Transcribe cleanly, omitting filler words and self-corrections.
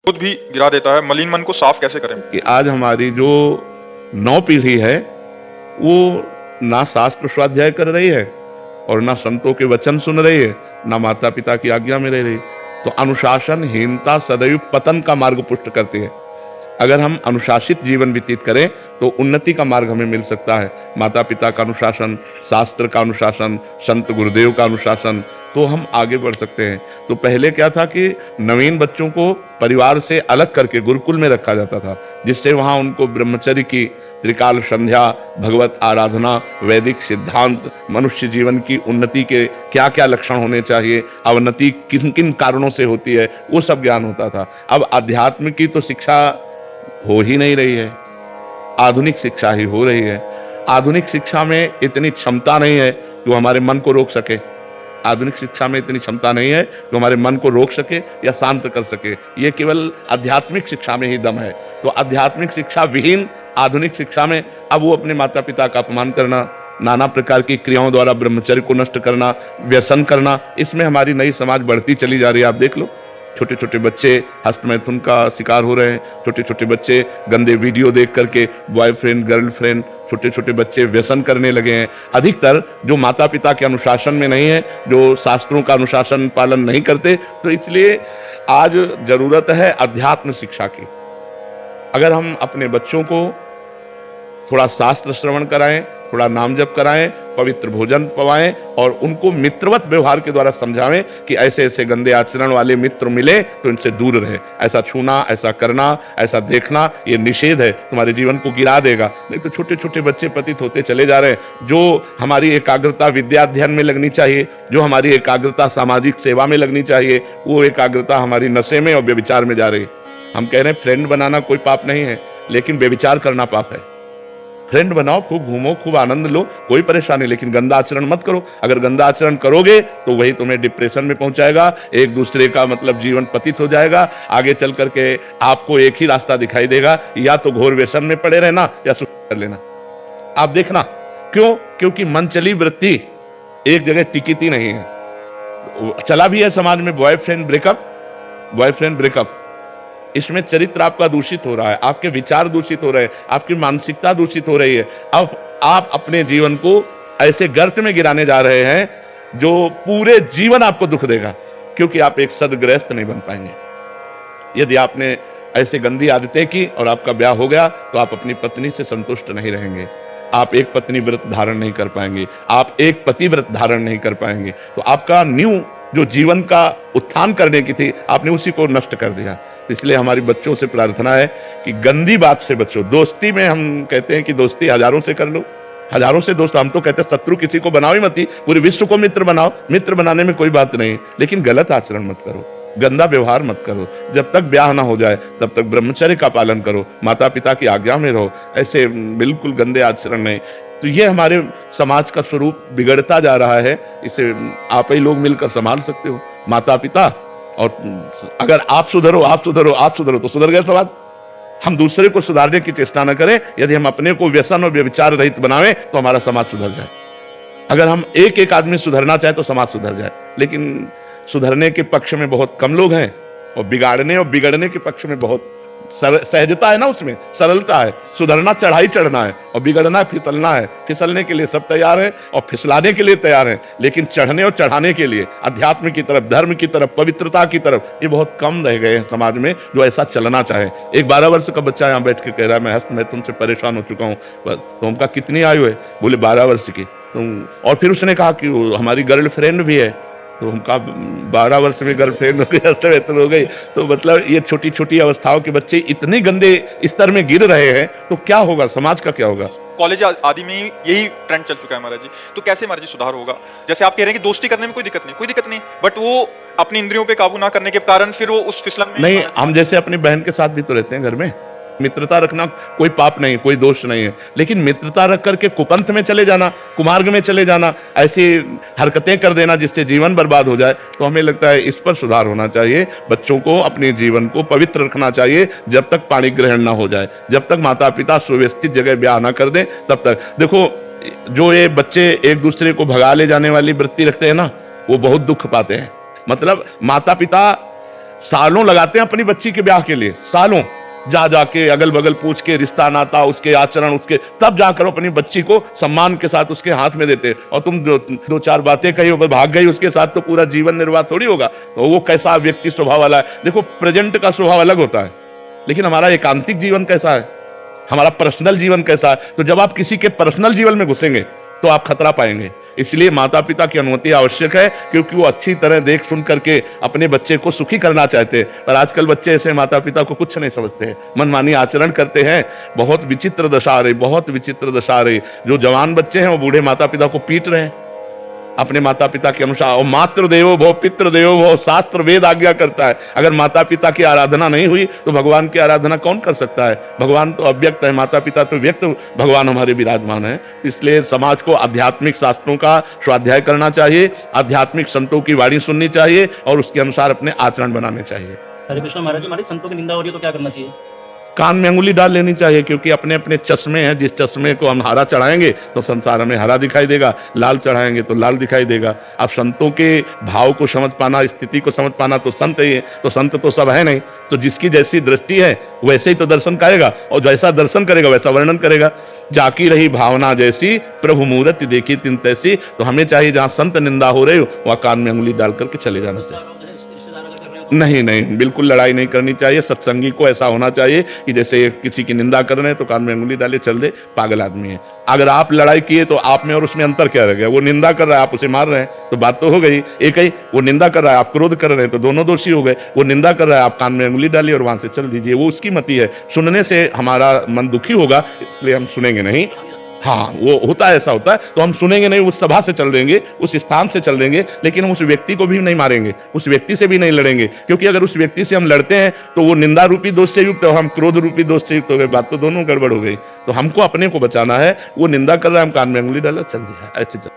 खुद भी गिरा देता है। मलिन मन को साफ कैसे करें? कि आज हमारी जो नौ पीढ़ी है वो ना शास्त्र स्वाध्याय कर रही है और ना संतों के वचन सुन रही है, ना माता पिता की आज्ञा में रह रही। तो अनुशासनहीनता सदैव पतन का मार्ग पुष्ट करती है। अगर हम अनुशासित जीवन व्यतीत करें तो उन्नति का मार्ग हमें मिल सकता है। माता पिता का अनुशासन, शास्त्र का अनुशासन, संत गुरुदेव का अनुशासन, तो हम आगे बढ़ सकते हैं। तो पहले क्या था कि नवीन बच्चों को परिवार से अलग करके गुरुकुल में रखा जाता था, जिससे वहाँ उनको ब्रह्मचर्य की, त्रिकाल संध्या, भगवत आराधना, वैदिक सिद्धांत, मनुष्य जीवन की उन्नति के क्या क्या लक्षण होने चाहिए, अवनति किन किन कारणों से होती है, वो सब ज्ञान होता था। अब अध्यात्म की तो शिक्षा हो ही नहीं रही है, आधुनिक शिक्षा ही हो रही है। आधुनिक शिक्षा में इतनी क्षमता नहीं है कि वो हमारे मन को रोक सके। आधुनिक शिक्षा में इतनी क्षमता नहीं है कि हमारे मन को रोक सके या शांत कर सके। ये केवल आध्यात्मिक शिक्षा में ही दम है। तो आध्यात्मिक शिक्षा विहीन आधुनिक शिक्षा में अब वो अपने माता पिता का अपमान करना, नाना प्रकार की क्रियाओं द्वारा ब्रह्मचर्य को नष्ट करना, व्यसन करना, इसमें हमारी नई समाज बढ़ती चली जा रही है। आप देख लो, छोटे छोटे बच्चे हस्तमैथुन का शिकार हो रहे हैं। छोटे छोटे बच्चे गंदे वीडियो देख करके बॉयफ्रेंड, गर्लफ्रेंड, छोटे छोटे बच्चे व्यसन करने लगे हैं। अधिकतर जो माता पिता के अनुशासन में नहीं है, जो शास्त्रों का अनुशासन पालन नहीं करते, तो इसलिए आज जरूरत है अध्यात्म शिक्षा की। अगर हम अपने बच्चों को थोड़ा शास्त्र श्रवण कराएं, थोड़ा नाम जप कराएं, पवित्र भोजन पवाएं और उनको मित्रवत व्यवहार के द्वारा समझावें कि ऐसे ऐसे गंदे आचरण वाले मित्र मिले तो इनसे दूर रहे। ऐसा छूना, ऐसा करना, ऐसा देखना, ये निषेध है, तुम्हारे जीवन को गिरा देगा। नहीं तो छोटे छोटे बच्चे पतित होते चले जा रहे हैं। जो हमारी एकाग्रता विद्या अध्ययन में लगनी चाहिए, जो हमारी एकाग्रता सामाजिक सेवा में लगनी चाहिए, वो एकाग्रता हमारी नशे में और व्यभिचार में जा रही है। हम कह रहे हैं फ्रेंड बनाना कोई पाप नहीं है, लेकिन व्यभिचार करना पाप है। फ्रेंड बनाओ, खूब घूमो, खूब आनंद लो, कोई परेशानी, लेकिन गंदा आचरण मत करो। अगर गंदा आचरण करोगे तो वही तुम्हें डिप्रेशन में पहुंचाएगा, एक दूसरे का मतलब जीवन पतित हो जाएगा। आगे चल करके आपको एक ही रास्ता दिखाई देगा, या तो घोर व्यसन में पड़े रहना या सुसाइड कर लेना। आप देखना क्यों? क्योंकि मनचली वृत्ति एक जगह टिकती नहीं है। चला भी है समाज में बॉयफ्रेंड ब्रेकअप। इसमें चरित्र आपका दूषित हो रहा है, आपके विचार दूषित हो रहे हैं, आपकी मानसिकता दूषित हो रही है। अब आप अपने जीवन को ऐसे गर्त में गिराने जा रहे हैं जो पूरे जीवन आपको दुख देगा, क्योंकि आप एक सदगृहस्थ नहीं बन पाएंगे। यदि आपने ऐसे गंदी आदतें की और आपका ब्याह हो गया तो आप अपनी पत्नी से संतुष्ट नहीं रहेंगे। आप एक पत्नी व्रत धारण नहीं कर पाएंगे, आप एक पति व्रत धारण नहीं कर पाएंगे। तो आपका न्यू जो जीवन का उत्थान करने की थी, आपने उसी को नष्ट कर दिया। इसलिए हमारी बच्चों से प्रार्थना है कि गंदी बात से बचो। दोस्ती में हम कहते हैं कि दोस्ती हजारों से कर लो, हजारों से दोस्त। हम तो कहते हैं शत्रु किसी को बनाओ ही मत, पूरे विश्व को मित्र बनाओ। मित्र बनाने में कोई बात नहीं, लेकिन गलत आचरण मत करो, गंदा व्यवहार मत करो। जब तक ब्याह ना हो जाए तब तक ब्रह्मचर्य का पालन करो, माता पिता की आज्ञा में रहो, ऐसे बिल्कुल गंदे आचरण नहीं। तो ये हमारे समाज का स्वरूप बिगड़ता जा रहा है। इसे आप ही लोग मिलकर संभाल सकते हो, माता पिता। और अगर आप सुधरो तो सुधर गए समाज। हम दूसरे को सुधारने की चेष्टा न करें। यदि हम अपने को व्यसन और व्यभिचार रहित बनावें तो हमारा समाज सुधर जाए। अगर हम एक एक आदमी सुधरना चाहे तो समाज सुधर जाए, लेकिन सुधरने के पक्ष में बहुत कम लोग हैं और बिगड़ने के पक्ष में बहुत सहजता है ना, उसमें सरलता है। सुधरना चढ़ाई चढ़ना है और बिगड़ना फिसलना है। फिसलने के लिए सब तैयार है और फिसलाने के लिए तैयार है, लेकिन चढ़ने और चढ़ाने के लिए अध्यात्म की तरफ, धर्म की तरफ, पवित्रता की तरफ ये बहुत कम रह गए हैं समाज में जो ऐसा चलना चाहे। एक 12 वर्ष का बच्चा यहाँ बैठ के कह रहा है मैं तुमसे परेशान हो चुका हूँ। तो हमका कितनी आयु है? बोले 12 वर्ष की। और फिर उसने कहा कि हमारी गर्लफ्रेंड भी है। तो हमका 12 वर्ष में गर्लफ्रेंड हो गई, हो गई। तो मतलब ये छोटी छोटी अवस्थाओं के बच्चे इतने गंदे स्तर में गिर रहे हैं, तो क्या होगा, समाज का क्या होगा? कॉलेज आदि में यही ट्रेंड चल चुका है महाराज जी। तो कैसे महाराज जी सुधार होगा? जैसे आप कह रहे हैं कि दोस्ती करने में कोई दिक्कत नहीं, बट वो अपनी इंद्रियों पे काबू ना करने के कारण फिर वो उस फिसलन में नहीं। हम जैसे अपनी बहन के साथ भी तो रहते हैं घर में, मित्रता रखना कोई पाप नहीं, कोई दोष नहीं है, लेकिन मित्रता रख करके कुपंथ में चले जाना, कुमार्ग में चले जाना, ऐसी हरकतें कर देना जिससे जीवन बर्बाद हो जाए, तो हमें लगता है इस पर सुधार होना चाहिए। बच्चों को अपने जीवन को पवित्र रखना चाहिए जब तक पाणी ग्रहण ना हो जाए, जब तक माता पिता सुव्यवस्थित जगह ब्याह ना कर दें तब तक। देखो, जो ये बच्चे एक दूसरे को भगा ले जाने वाली वृत्ति रखते हैं ना, वो बहुत दुख पाते हैं। मतलब माता पिता सालों लगाते हैं अपनी बच्ची के ब्याह के लिए, सालों जा जाके अगल बगल पूछ के रिश्ता नाता उसके आचरण उसके, तब जाकर अपनी बच्ची को सम्मान के साथ उसके हाथ में देते। और तुम दो चार बातें कही भाग गई उसके साथ, तो पूरा जीवन निर्वाह थोड़ी होगा। तो वो कैसा व्यक्ति स्वभाव वाला है। देखो प्रेजेंट का स्वभाव अलग होता है, लेकिन हमारा एकांतिक जीवन कैसा है, हमारा पर्सनल जीवन कैसा है। तो जब आप किसी के पर्सनल जीवन में घुसेंगे तो आप खतरा पाएंगे। इसलिए माता पिता की अनुमति आवश्यक है, क्योंकि वो अच्छी तरह देख सुन करके अपने बच्चे को सुखी करना चाहते हैं। पर आजकल बच्चे ऐसे माता पिता को कुछ नहीं समझते हैं, मनमानी आचरण करते हैं। बहुत विचित्र दशा आ रही, बहुत विचित्र दशा आ रही। जो जवान बच्चे हैं वो बूढ़े माता पिता को पीट रहे हैं अपने माता पिता के अनुसार। और मातृ देवो भव पितृ देवो भव, शास्त्र वेद आज्ञा करता है। अगर माता पिता की आराधना नहीं हुई तो भगवान की आराधना कौन कर सकता है। भगवान तो अव्यक्त है, माता पिता तो व्यक्त भगवान हमारे विराजमान है। इसलिए समाज को आध्यात्मिक शास्त्रों का स्वाध्याय करना चाहिए, आध्यात्मिक संतों की वाणी सुननी चाहिए और उसके अनुसार अपने आचरण बनाने चाहिए। हरे कृष्ण महाराज जी, हमारी संतों की निंदा हो रही है तो क्या करना चाहिए? कान में अंगुली डाल लेनी चाहिए, क्योंकि अपने अपने चश्मे हैं। जिस चश्मे को हम हरा चढ़ाएंगे तो संसार हमें हरा दिखाई देगा, लाल चढ़ाएंगे तो लाल दिखाई देगा। अब संतों के भाव को समझ पाना, स्थिति को समझ पाना, तो संत ही है। तो संत तो सब है नहीं, तो जिसकी जैसी दृष्टि है वैसे ही तो दर्शन करेगा, और जैसा दर्शन करेगा वैसा वर्णन करेगा। जाकी रही भावना जैसी, प्रभु मूर्ति देखी तिन तैसी। तो हमें चाहिए जहां संत निंदा हो रही हो वहां कान में अंगुली डाल करके चले जाना चाहिए। नहीं नहीं, बिल्कुल लड़ाई नहीं करनी चाहिए। सत्संगी को ऐसा होना चाहिए कि जैसे किसी की निंदा कर रहे हैं तो कान में अंगुली डाले चल दे, पागल आदमी है। अगर आप लड़ाई किए तो आप में और उसमें अंतर क्या रह गया। वो निंदा कर रहा है, आप उसे मार रहे हैं, तो बात तो हो गई एक ही। वो निंदा कर रहा है, आप क्रोध कर रहे हैं, तो दोनों दोषी हो गए। वो निंदा कर रहा है, आप कान में अंगुली डालिए और वहां से चल दीजिए। वो उसकी मति है, सुनने से हमारा मन दुखी होगा, इसलिए हम सुनेंगे नहीं। हाँ, वो होता है, ऐसा होता है, तो हम सुनेंगे नहीं, उस सभा से चल देंगे, उस स्थान से चल देंगे, लेकिन हम उस व्यक्ति को भी नहीं मारेंगे, उस व्यक्ति से भी नहीं लड़ेंगे। क्योंकि अगर उस व्यक्ति से हम लड़ते हैं तो वो निंदा रूपी दोष से युक्त है, हम क्रोध रूपी दोष से युक्त हो गए, बात तो दोनों गड़बड़ हो गई। तो हमको अपने को बचाना है। वो निंदा कर रहा है, हम कान में अंगुली डाला, चल दिया, ऐसे चल।